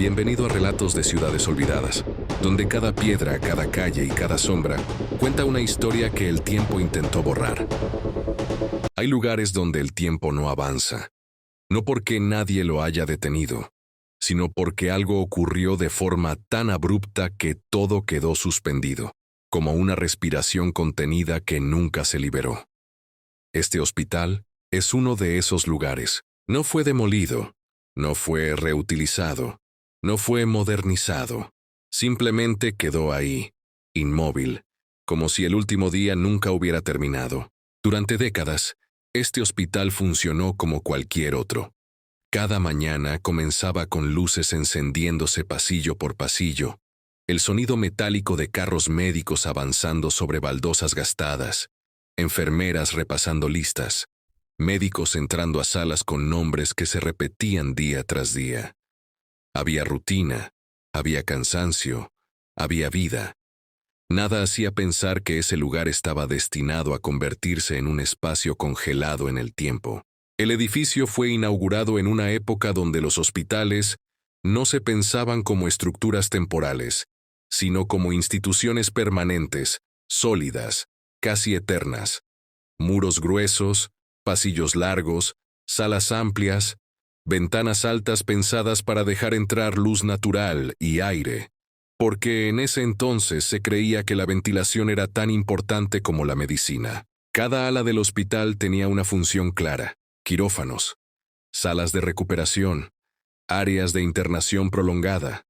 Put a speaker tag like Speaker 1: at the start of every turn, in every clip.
Speaker 1: Bienvenido a Relatos de Ciudades Olvidadas, donde cada piedra, cada calle y cada sombra cuenta una historia que el tiempo intentó borrar. Hay lugares donde el tiempo no avanza, no porque nadie lo haya detenido, sino porque algo ocurrió de forma tan abrupta que todo quedó suspendido, como una respiración contenida que nunca se liberó. Este hospital es uno de esos lugares. No fue demolido, no fue reutilizado, no fue modernizado. Simplemente quedó ahí, inmóvil, como si el último día nunca hubiera terminado. Durante décadas, este hospital funcionó como cualquier otro. Cada mañana comenzaba con luces encendiéndose pasillo por pasillo, el sonido metálico de carros médicos avanzando sobre baldosas gastadas, enfermeras repasando listas, médicos entrando a salas con nombres que se repetían día tras día. Había rutina, había cansancio, había vida. Nada hacía pensar que ese lugar estaba destinado a convertirse en un espacio congelado en el tiempo. El edificio fue inaugurado en una época donde los hospitales no se pensaban como estructuras temporales, sino como instituciones permanentes, sólidas, casi eternas. Muros gruesos, pasillos largos, salas amplias, ventanas altas pensadas para dejar entrar luz natural y aire, porque en ese entonces se creía que la ventilación era tan importante como la medicina. Cada ala del hospital tenía una función clara: quirófanos, salas de recuperación, áreas de internación prolongada,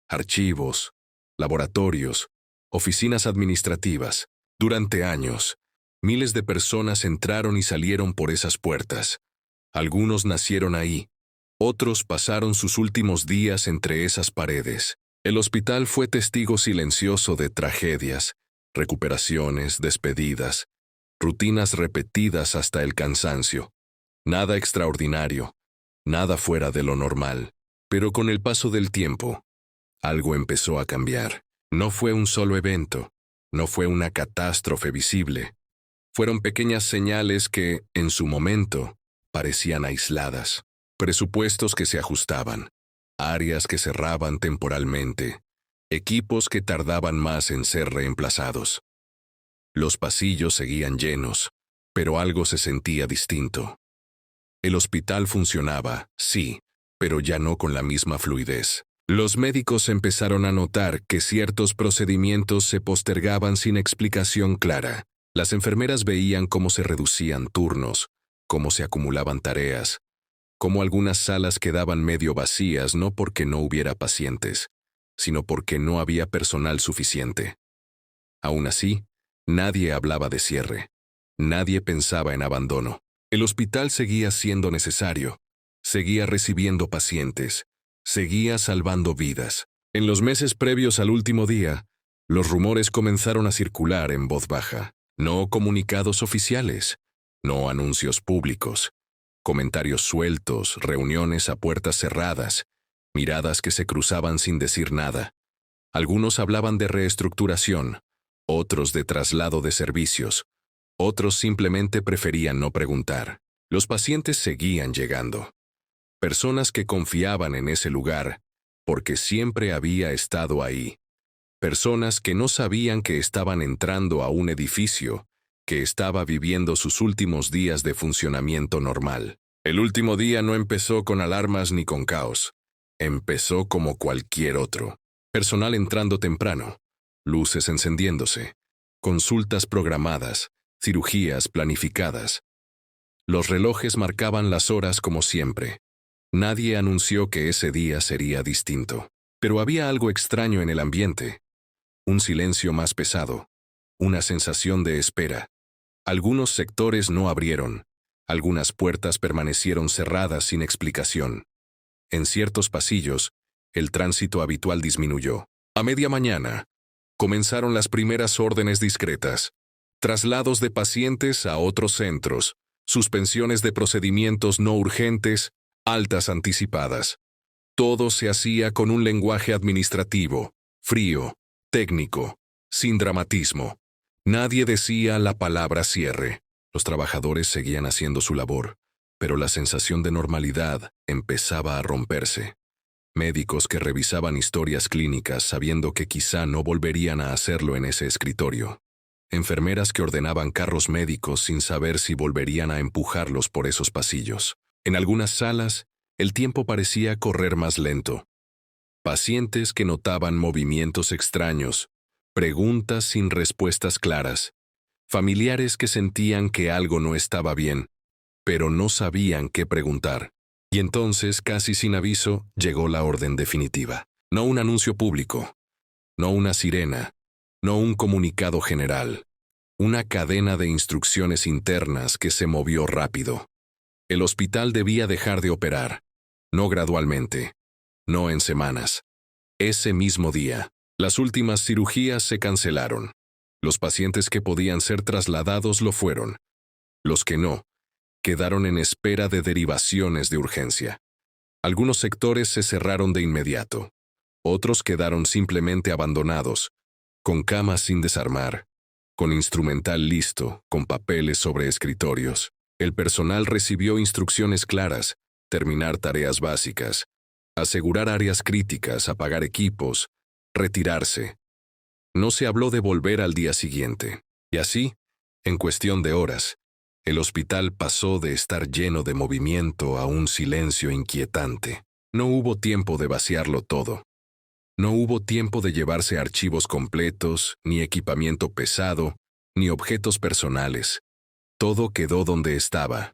Speaker 1: archivos, laboratorios, oficinas administrativas. Durante años, miles de personas entraron y salieron por esas puertas. Algunos nacieron ahí, otros pasaron sus últimos días entre esas paredes. El hospital fue testigo silencioso de tragedias, recuperaciones, despedidas, rutinas repetidas hasta el cansancio. Nada extraordinario, nada fuera de lo normal. Pero con el paso del tiempo, algo empezó a cambiar. No fue un solo evento, no fue una catástrofe visible. Fueron pequeñas señales que, en su momento, parecían aisladas. Presupuestos que se ajustaban, áreas que cerraban temporalmente, equipos que tardaban más en ser reemplazados. Los pasillos seguían llenos, pero algo se sentía distinto. El hospital funcionaba, sí, pero ya no con la misma fluidez. Los médicos empezaron a notar que ciertos procedimientos se postergaban sin explicación clara. Las enfermeras veían cómo se reducían turnos, cómo se acumulaban tareas, cómo algunas salas quedaban medio vacías no porque no hubiera pacientes, sino porque no había personal suficiente. Aún así, nadie hablaba de cierre. Nadie pensaba en abandono. El hospital seguía siendo necesario, seguía recibiendo pacientes, seguía salvando vidas. En los meses previos al último día, los rumores comenzaron a circular en voz baja. No comunicados oficiales, no anuncios públicos, comentarios sueltos, reuniones a puertas cerradas, miradas que se cruzaban sin decir nada. Algunos hablaban de reestructuración, otros de traslado de servicios, otros simplemente preferían no preguntar. Los pacientes seguían llegando. Personas que confiaban en ese lugar, porque siempre había estado ahí. Personas que no sabían que estaban entrando a un edificio que estaba viviendo sus últimos días de funcionamiento normal. El último día no empezó con alarmas ni con caos. Empezó como cualquier otro. Personal entrando temprano, luces encendiéndose, consultas programadas, cirugías planificadas. Los relojes marcaban las horas como siempre. Nadie anunció que ese día sería distinto. Pero había algo extraño en el ambiente. Un silencio más pesado, una sensación de espera. Algunos sectores no abrieron, algunas puertas permanecieron cerradas sin explicación. En ciertos pasillos, el tránsito habitual disminuyó. A media mañana, comenzaron las primeras órdenes discretas, traslados de pacientes a otros centros, suspensiones de procedimientos no urgentes, altas anticipadas. Todo se hacía con un lenguaje administrativo, frío, técnico, sin dramatismo. Nadie decía la palabra cierre. Los trabajadores seguían haciendo su labor, pero la sensación de normalidad empezaba a romperse. médicos que revisaban historias clínicas sabiendo que quizá no volverían a hacerlo en ese escritorio, enfermeras que ordenaban carros médicos sin saber si volverían a empujarlos por esos pasillos. En algunas salas, el tiempo parecía correr más lento. Pacientes que notaban movimientos extraños, preguntas sin respuestas claras, familiares que sentían que algo no estaba bien, pero no sabían qué preguntar. Y entonces, casi sin aviso, llegó la orden definitiva. No un anuncio público, no una sirena, no un comunicado general, una cadena de instrucciones internas que se movió rápido. El hospital debía dejar de operar, no gradualmente, no en semanas. Ese mismo día, las últimas cirugías se cancelaron. Los pacientes que podían ser trasladados lo fueron. Los que no, quedaron en espera de derivaciones de urgencia. Algunos sectores se cerraron de inmediato. Otros quedaron simplemente abandonados, con camas sin desarmar, con instrumental listo, con papeles sobre escritorios. El personal recibió instrucciones claras: terminar tareas básicas, asegurar áreas críticas, apagar equipos, retirarse. No se habló de volver al día siguiente. Y así, en cuestión de horas, el hospital pasó de estar lleno de movimiento a un silencio inquietante. No hubo tiempo de vaciarlo todo. No hubo tiempo de llevarse archivos completos, ni equipamiento pesado, ni objetos personales. Todo quedó donde estaba: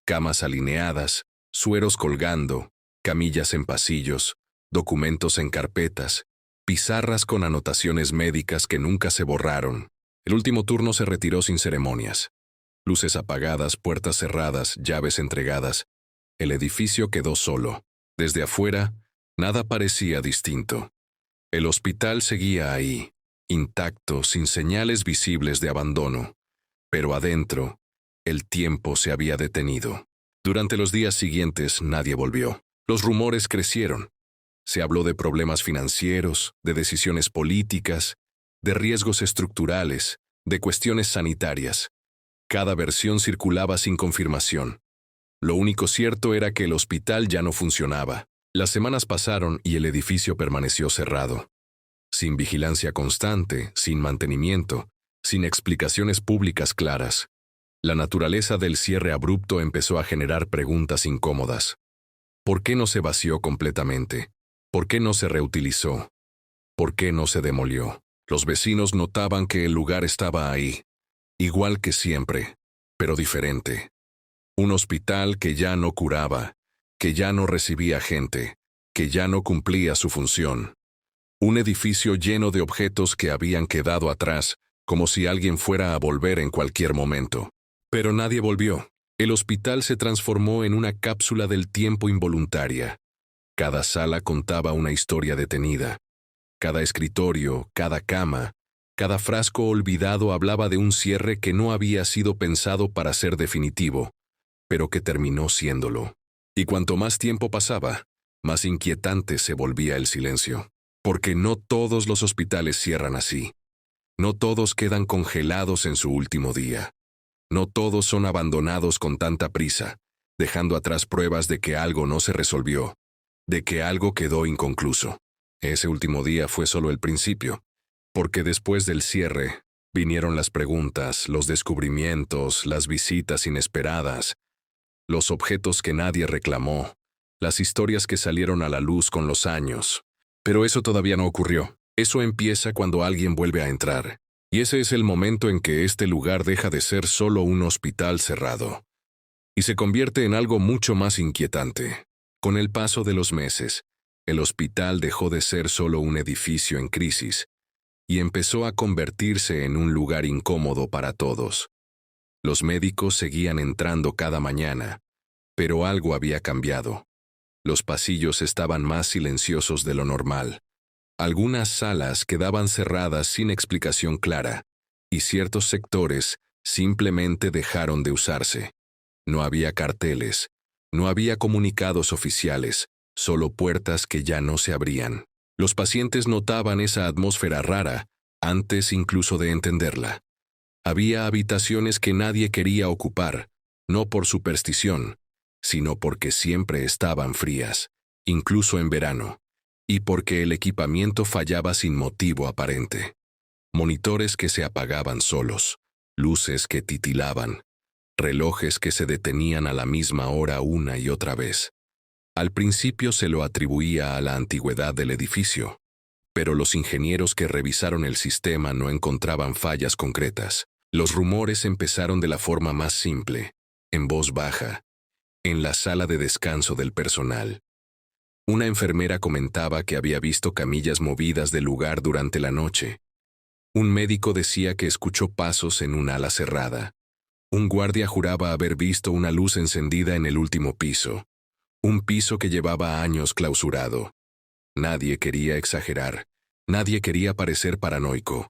Speaker 1: camas alineadas, sueros colgando, camillas en pasillos, documentos en carpetas, pizarras con anotaciones médicas que nunca se borraron. El último turno se retiró sin ceremonias. Luces apagadas, puertas cerradas, llaves entregadas. El edificio quedó solo. Desde afuera, nada parecía distinto. El hospital seguía ahí, intacto, sin señales visibles de abandono. Pero adentro, el tiempo se había detenido. Durante los días siguientes nadie volvió. Los rumores crecieron. Se habló de problemas financieros, de decisiones políticas, de riesgos estructurales, de cuestiones sanitarias. Cada versión circulaba sin confirmación. Lo único cierto era que el hospital ya no funcionaba. Las semanas pasaron y el edificio permaneció cerrado. Sin vigilancia constante, sin mantenimiento, sin explicaciones públicas claras. La naturaleza del cierre abrupto empezó a generar preguntas incómodas. ¿Por qué no se vació completamente? ¿Por qué no se reutilizó? ¿Por qué no se demolió? Los vecinos notaban que el lugar estaba ahí, igual que siempre, pero diferente. Un hospital que ya no curaba, que ya no recibía gente, que ya no cumplía su función. Un edificio lleno de objetos que habían quedado atrás, como si alguien fuera a volver en cualquier momento. Pero nadie volvió. El hospital se transformó en una cápsula del tiempo involuntaria. Cada sala contaba una historia detenida. Cada escritorio, cada cama, cada frasco olvidado hablaba de un cierre que no había sido pensado para ser definitivo, pero que terminó siéndolo. Y cuanto más tiempo pasaba, más inquietante se volvía el silencio. Porque no todos los hospitales cierran así. No todos quedan congelados en su último día. No todos son abandonados con tanta prisa, dejando atrás pruebas de que algo no se resolvió, de que algo quedó inconcluso. Ese último día fue solo el principio, porque después del cierre vinieron las preguntas, los descubrimientos, las visitas inesperadas, los objetos que nadie reclamó, las historias que salieron a la luz con los años. Pero eso todavía no ocurrió. Eso empieza cuando alguien vuelve a entrar. Y ese es el momento en que este lugar deja de ser solo un hospital cerrado y se convierte en algo mucho más inquietante. Con el paso de los meses, el hospital dejó de ser solo un edificio en crisis y empezó a convertirse en un lugar incómodo para todos. Los médicos seguían entrando cada mañana, pero algo había cambiado. Los pasillos estaban más silenciosos de lo normal. Algunas salas quedaban cerradas sin explicación clara, y ciertos sectores simplemente dejaron de usarse. No había carteles, no había comunicados oficiales, solo puertas que ya no se abrían. Los pacientes notaban esa atmósfera rara antes incluso de entenderla. Había habitaciones que nadie quería ocupar, no por superstición, sino porque siempre estaban frías, incluso en verano. y porque el equipamiento fallaba sin motivo aparente. Monitores que se apagaban solos, luces que titilaban, relojes que se detenían a la misma hora una y otra vez. Al principio se lo atribuía a la antigüedad del edificio, pero los ingenieros que revisaron el sistema no encontraban fallas concretas. Los rumores empezaron de la forma más simple, en voz baja, en la sala de descanso del personal. Una enfermera comentaba que había visto camillas movidas del lugar durante la noche. Un médico decía que escuchó pasos en un ala cerrada. Un guardia juraba haber visto una luz encendida en el último piso, un piso que llevaba años clausurado. Nadie quería exagerar, nadie quería parecer paranoico,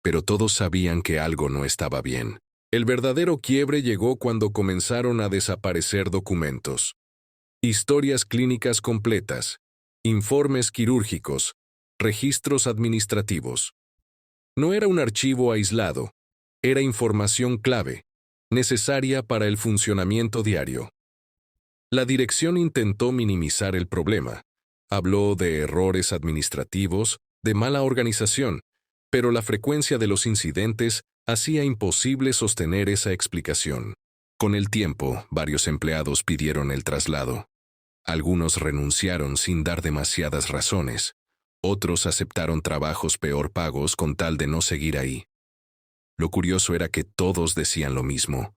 Speaker 1: pero todos sabían que algo no estaba bien. El verdadero quiebre llegó cuando comenzaron a desaparecer documentos. Historias clínicas completas, informes quirúrgicos, registros administrativos. No era un archivo aislado, era información clave, necesaria para el funcionamiento diario. La dirección intentó minimizar el problema. Habló de errores administrativos, de mala organización, pero la frecuencia de los incidentes hacía imposible sostener esa explicación. Con el tiempo, varios empleados pidieron el traslado. Algunos renunciaron sin dar demasiadas razones. Otros aceptaron trabajos peor pagos con tal de no seguir ahí. Lo curioso era que todos decían lo mismo.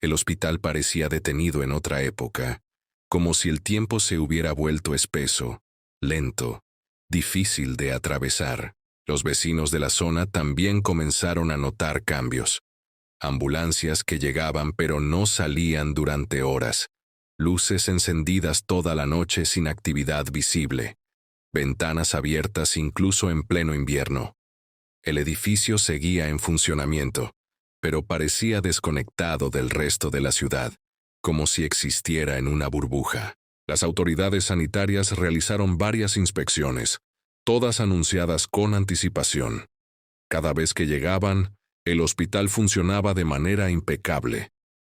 Speaker 1: El hospital parecía detenido en otra época, como si el tiempo se hubiera vuelto espeso, lento, difícil de atravesar. Los vecinos de la zona también comenzaron a notar cambios. Ambulancias que llegaban pero no salían durante horas. Luces encendidas toda la noche sin actividad visible. Ventanas abiertas incluso en pleno invierno. El edificio seguía en funcionamiento, pero parecía desconectado del resto de la ciudad, como si existiera en una burbuja. Las autoridades sanitarias realizaron varias inspecciones, todas anunciadas con anticipación. Cada vez que llegaban, el hospital funcionaba de manera impecable.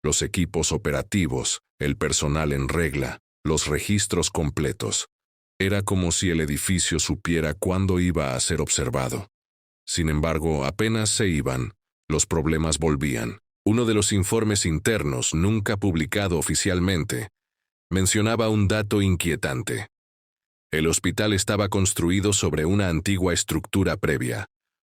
Speaker 1: Los equipos operativos, el personal en regla, los registros completos. Era como si el edificio supiera cuándo iba a ser observado. Sin embargo, apenas se iban, los problemas volvían. Uno de los informes internos, nunca publicado oficialmente, mencionaba un dato inquietante. El hospital estaba construido sobre una antigua estructura previa,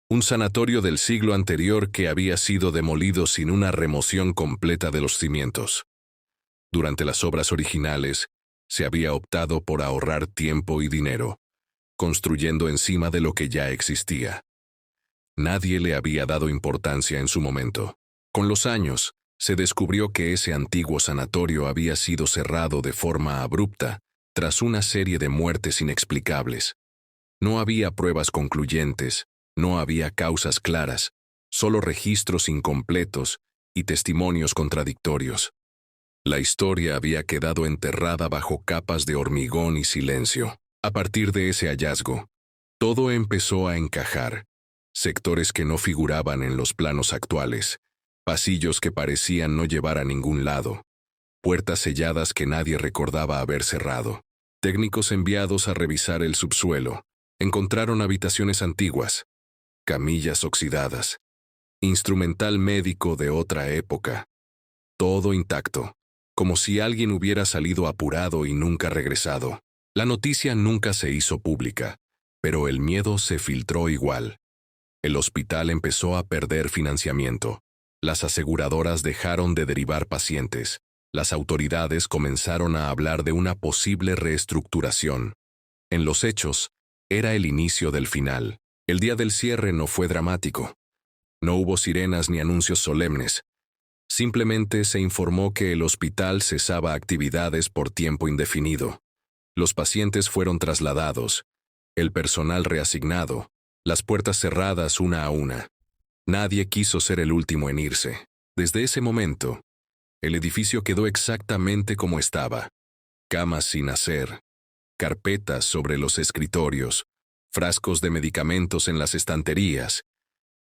Speaker 1: un sanatorio del siglo anterior que había sido demolido sin una remoción completa de los cimientos. Durante las obras originales, se había optado por ahorrar tiempo y dinero, construyendo encima de lo que ya existía. Nadie le había dado importancia en su momento. Con los años, se descubrió que ese antiguo sanatorio había sido cerrado de forma abrupta, tras una serie de muertes inexplicables. No había pruebas concluyentes, no había causas claras, solo registros incompletos y testimonios contradictorios. La historia había quedado enterrada bajo capas de hormigón y silencio. A partir de ese hallazgo, todo empezó a encajar. Sectores que no figuraban en los planos actuales, pasillos que parecían no llevar a ningún lado, puertas selladas que nadie recordaba haber cerrado. Técnicos enviados a revisar el subsuelo encontraron habitaciones antiguas, camillas oxidadas, instrumental médico de otra época. Todo intacto, como si alguien hubiera salido apurado y nunca regresado. La noticia nunca se hizo pública, pero el miedo se filtró igual. El hospital empezó a perder financiamiento. Las aseguradoras dejaron de derivar pacientes. Las autoridades comenzaron a hablar de una posible reestructuración. En los hechos, era el inicio del final. El día del cierre no fue dramático. No hubo sirenas ni anuncios solemnes. Simplemente se informó que el hospital cesaba actividades por tiempo indefinido. Los pacientes fueron trasladados, el personal reasignado, las puertas cerradas una a una. Nadie quiso ser el último en irse. Desde ese momento, el edificio quedó exactamente como estaba. Camas sin hacer, carpetas sobre los escritorios, frascos de medicamentos en las estanterías,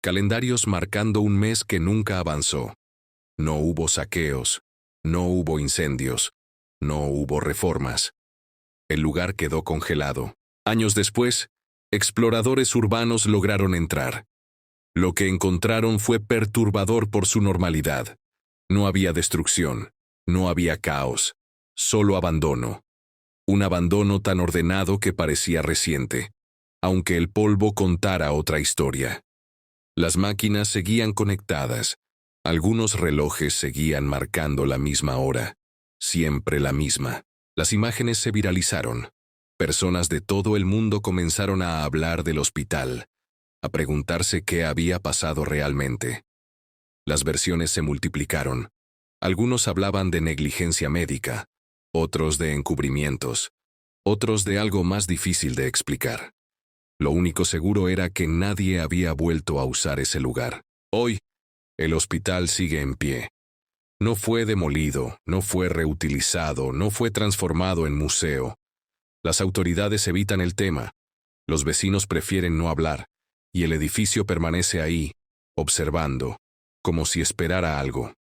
Speaker 1: calendarios marcando un mes que nunca avanzó. No hubo saqueos, no hubo incendios, no hubo reformas. El lugar quedó congelado. Años después, exploradores urbanos lograron entrar. Lo que encontraron fue perturbador por su normalidad. No había destrucción, no había caos, solo abandono. Un abandono tan ordenado que parecía reciente, aunque el polvo contara otra historia. Las máquinas seguían conectadas. Algunos relojes seguían marcando la misma hora, siempre la misma. Las imágenes se viralizaron. Personas de todo el mundo comenzaron a hablar del hospital, a preguntarse qué había pasado realmente. Las versiones se multiplicaron. Algunos hablaban de negligencia médica, otros de encubrimientos, otros de algo más difícil de explicar. Lo único seguro era que nadie había vuelto a usar ese lugar. Hoy, el hospital sigue en pie. No fue demolido, no fue reutilizado, no fue transformado en museo. Las autoridades evitan el tema, los vecinos prefieren no hablar, y el edificio permanece ahí, observando, como si esperara algo.